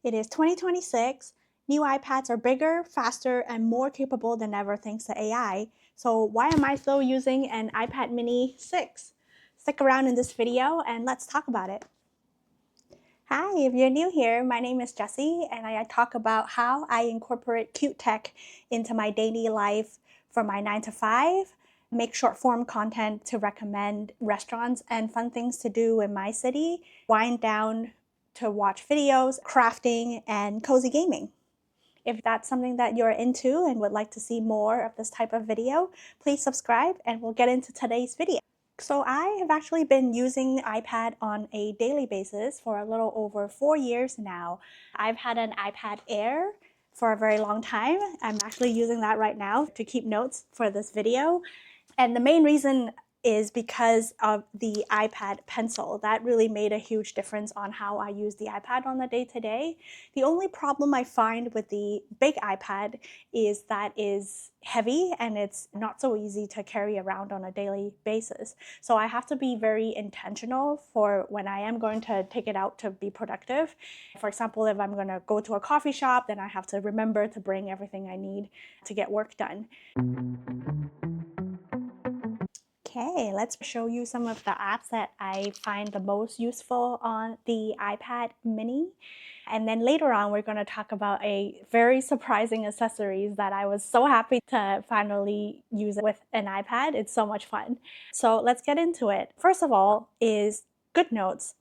It is 2026. New iPads are bigger, faster, and more capable than ever thanks to AI. So why am I still using an iPad mini 6? Stick around in this video and let's talk about it. Hi, if you're new here, my name is Jessie and I talk about how I incorporate cute tech into my daily life for my 9 to 5, make short form content to recommend restaurants and fun things to do in my city, wind down to watch videos, crafting, and cozy gaming. If that's something that you're into and would like to see more of this type of video, please subscribe and we'll get into today's video. So I have actually been using the iPad on a daily basis for a little over 4 years now. I've had an iPad Air for a very long time. I'm actually using that right now to keep notes for this video. And the main reason is because of the iPad Pencil. That really made a huge difference on how I use the iPad on the day-to-day. The only problem I find with the big iPad is that it's heavy and it's not so easy to carry around on a daily basis. So I have to be very intentional for when I am going to take it out to be productive. For example, if I'm going to go to a coffee shop, then I have to remember to bring everything I need to get work done. Okay, let's show you some of the apps that I find the most useful on the iPad mini. And then later on, we're going to talk about a very surprising accessories that I was so happy to finally use with an iPad. It's so much fun. So let's get into it. First of all is GoodNotes.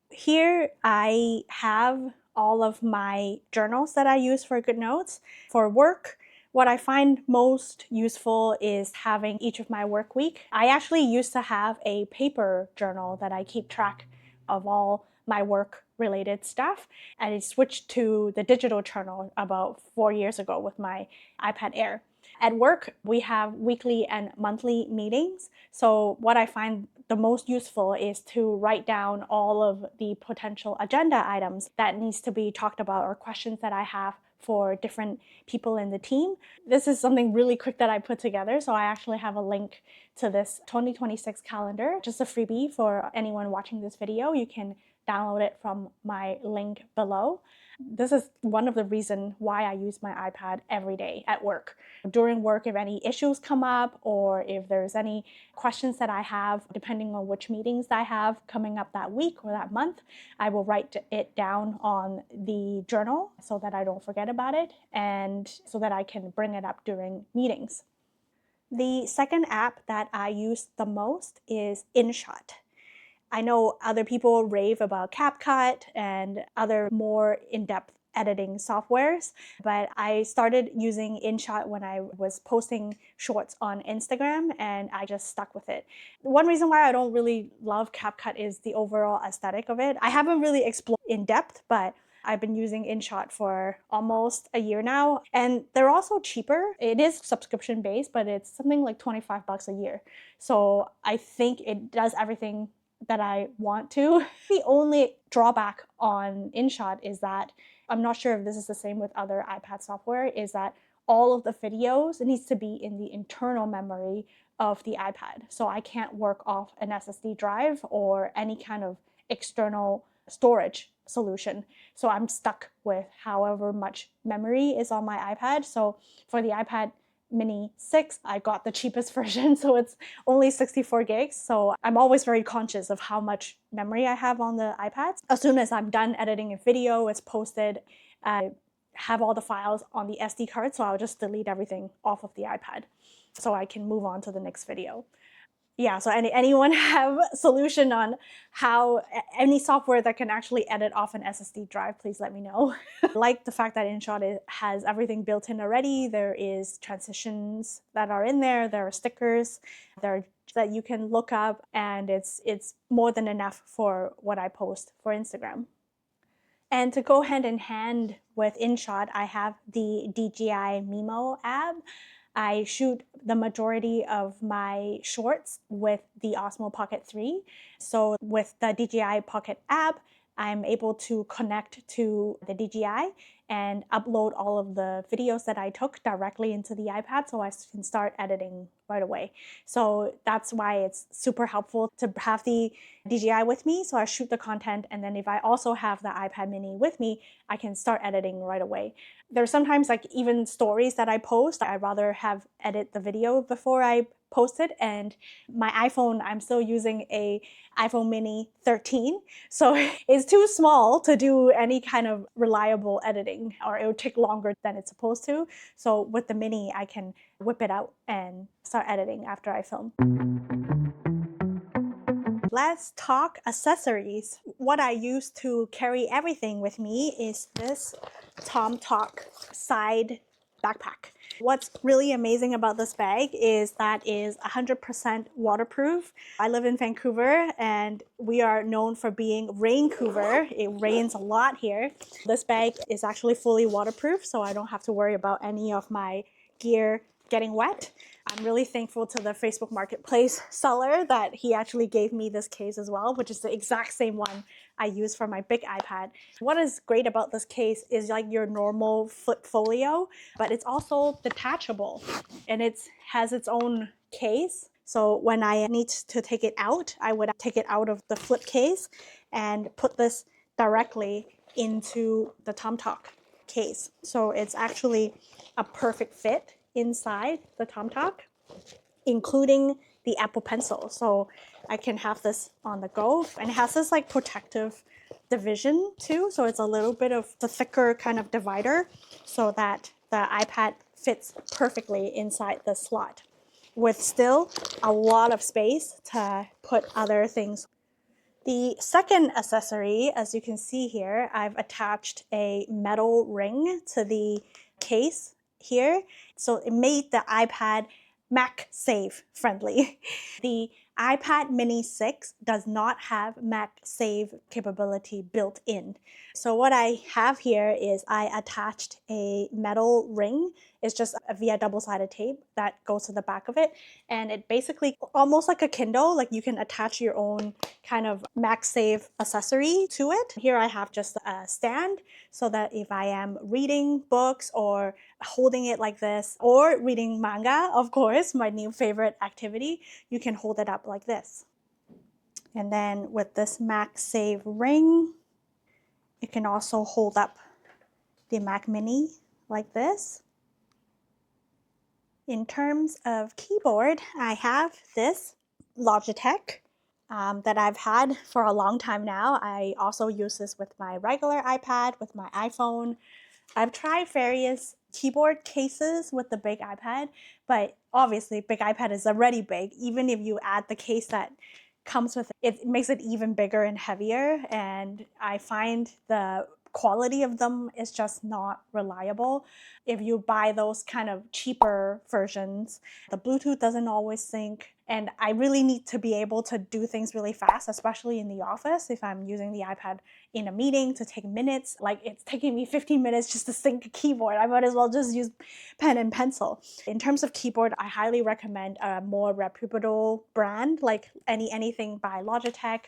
Here I have all of my journals that I use for GoodNotes. For work, what I find most useful is having each of my work week. I actually used to have a paper journal that I keep track of all my work related stuff, and I switched to the digital journal about 4 years ago with my iPad Air. At work, we have weekly and monthly meetings. So what I find the most useful is to write down all of the potential agenda items that needs to be talked about or questions that I have for different people in the team. This is something really quick that I put together. So I actually have a link to this 2026 calendar, just a freebie for anyone watching this video. You can download it from my link below. This is one of the reasons why I use my iPad every day at work. During work, if any issues come up or if there's any questions that I have, depending on which meetings I have coming up that week or that month, I will write it down on the journal so that I don't forget about it and so that I can bring it up during meetings. The second app that I use the most is InShot. I know other people rave about CapCut and other more in-depth editing softwares, but I started using InShot when I was posting shorts on Instagram and I just stuck with it. One reason why I don't really love CapCut is the overall aesthetic of it. I haven't really explored in depth, but I've been using InShot for almost a year now, and they're also cheaper. It is subscription based, but it's something like $25 a year. So I think it does everything that I want to. The only drawback on InShot is that, I'm not sure if this is the same with other iPad software, is that all of the videos, it needs to be in the internal memory of the iPad. So I can't work off an SSD drive or any kind of external storage solution. So I'm stuck with however much memory is on my iPad. So for the iPad Mini 6, I got the cheapest version, so it's only 64 gigs. So I'm always very conscious of how much memory I have on the iPad. As soon as I'm done editing a video, it's posted, I have all the files on the SD card, so I'll just delete everything off of the iPad so I can move on to the next video. Yeah, so anyone have a solution on how any software that can actually edit off an SSD drive, please let me know. I like the fact that InShot has everything built in already. There is transitions that are in there. There are stickers that you can look up, and it's more than enough for what I post for Instagram. And to go hand in hand with InShot, I have the DJI Mimo app. I shoot the majority of my shorts with the Osmo Pocket 3. So with the DJI Pocket app, I'm able to connect to the DJI and upload all of the videos that I took directly into the iPad so I can start editing right away. So that's why it's super helpful to have the DJI with me. So I shoot the content, and then if I also have the iPad mini with me, I can start editing right away. There's sometimes like even stories that I post, I'd rather have edit the video before I post it. And my iPhone, I'm still using a iPhone mini 13. So it's too small to do any kind of reliable editing, or it would take longer than it's supposed to. So with the mini, I can whip it out and start editing after I film. Let's talk accessories. What I use to carry everything with me is this Tomtoc side backpack. What's really amazing about this bag is that is 100% waterproof. I live in Vancouver and we are known for being Raincouver. It rains a lot here. This bag is actually fully waterproof, so I don't have to worry about any of my gear getting wet. I'm really thankful to the Facebook Marketplace seller that he actually gave me this case as well, which is the exact same one I use for my big iPad. What is great about this case is like your normal flip folio, but it's also detachable and it has its own case. So when I need to take it out, I would take it out of the flip case and put this directly into the Tomtoc case. So it's actually a perfect fit inside the Tomtoc, including the Apple Pencil. So I can have this on the go, and it has this like protective division too. So it's a little bit of the thicker kind of divider so that the iPad fits perfectly inside the slot with still a lot of space to put other things. The second accessory, as you can see here, I've attached a metal ring to the case here. So it made the iPad MagSafe friendly. The iPad mini 6 does not have MagSafe capability built in. So what I have here is I attached a metal ring. It's just via double-sided tape that goes to the back of it. And it basically, almost like a Kindle, like you can attach your own kind of MagSafe accessory to it. Here I have just a stand so that if I am reading books or holding it like this, or reading manga, of course, my new favorite activity, you can hold it up like this. And then with this MagSafe ring, you can also hold up the Mac Mini like this. In terms of keyboard, I have this Logitech that I've had for a long time now. I also use this with my regular iPad, with my iPhone. I've tried various keyboard cases with the big iPad, but obviously big iPad is already big. Even if you add the case that comes with it, it makes it even bigger and heavier, and I find the quality of them is just not reliable. If you buy those kind of cheaper versions, the Bluetooth doesn't always sync, and I really need to be able to do things really fast, especially in the office. If I'm using the iPad in a meeting to take minutes, like it's taking me 15 minutes just to sync a keyboard, I might as well just use pen and pencil. In terms of keyboard, I highly recommend a more reputable brand like anything by Logitech.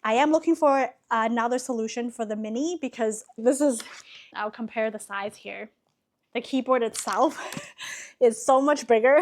I am looking for another solution for the Mini because this is, I'll compare the size here. The keyboard itself is so much bigger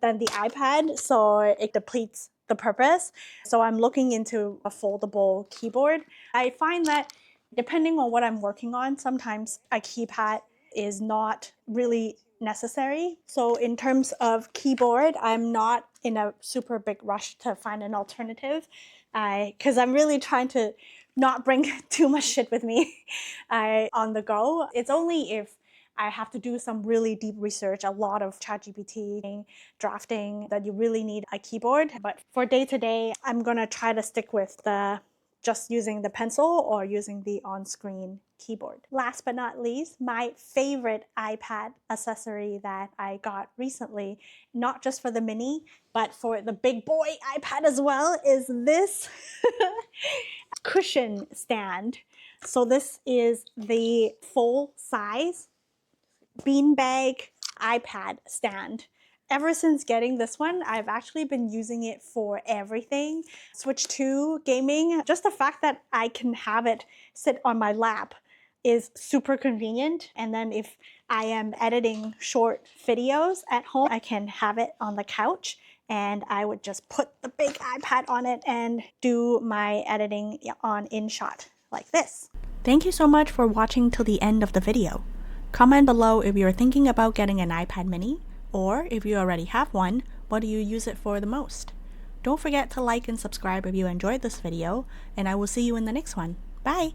than the iPad, so it depletes the purpose. So I'm looking into a foldable keyboard. I find that depending on what I'm working on, sometimes a keypad is not really necessary. So in terms of keyboard, I'm not in a super big rush to find an alternative because I'm really trying to not bring too much shit with me on the go. It's only if I have to do some really deep research, a lot of ChatGPT drafting, that you really need a keyboard. But for day-to-day, I'm gonna try to stick with just using the pencil or using the on-screen keyboard. Last but not least, my favorite iPad accessory that I got recently, not just for the Mini, but for the big boy iPad as well, is this cushion stand. So this is the full size beanbag iPad stand. ever since getting this one, I've actually been using it for everything. Switch to gaming, just the fact that I can have it sit on my lap is super convenient. And then if I am editing short videos at home, I can have it on the couch and I would just put the big iPad on it and do my editing on InShot like this. Thank you so much for watching till the end of the video. Comment below if you're thinking about getting an iPad mini, or if you already have one, what do you use it for the most? Don't forget to like and subscribe if you enjoyed this video, and I will see you in the next one. Bye!